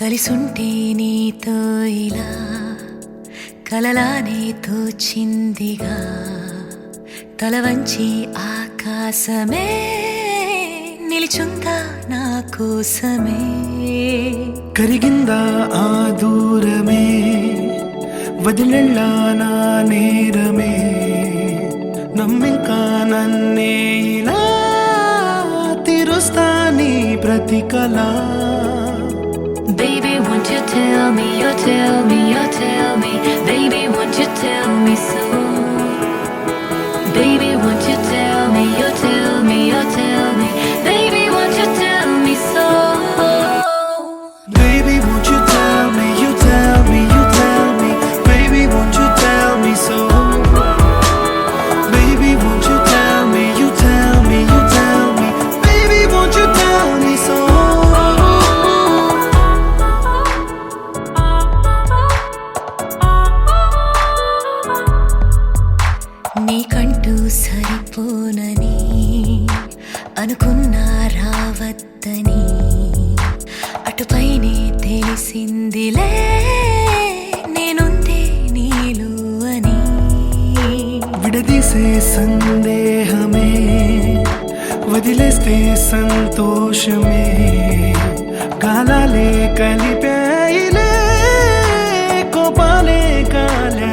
కలిసుంటే నీతో ఇలా కలలానే తోచిందిగా తల వంచి ఆకాశమే నిలిచుందా నా కోసమే కరిగిందా ఆ దూరమే వదిలెళ్ళా నా నేరమే నమ్మింకా నన్నే ఇలా తీరుస్తా నీ ప్రతి కళ Baby, won't you tell me, you tell me, you tell me Baby, won't you tell me so Baby, won't you tell me, you tell me, you tell me Baby, won't you tell me so Baby, won't you tell me, you tell me, you tell me Baby, won't you tell me so Baby, won't you tell me, you tell me, you tell me Baby, won't you tell me so నీకంటూ సరిపోనని అనుకున్నా రావద్దని అటుపైనే తెలిసిందిలే నేనుందే నీలు అని విడదీసే సందేహమే వదిలేస్తే సంతోషమే కాలాలే కలిపాయిలే కోపాలే కాలే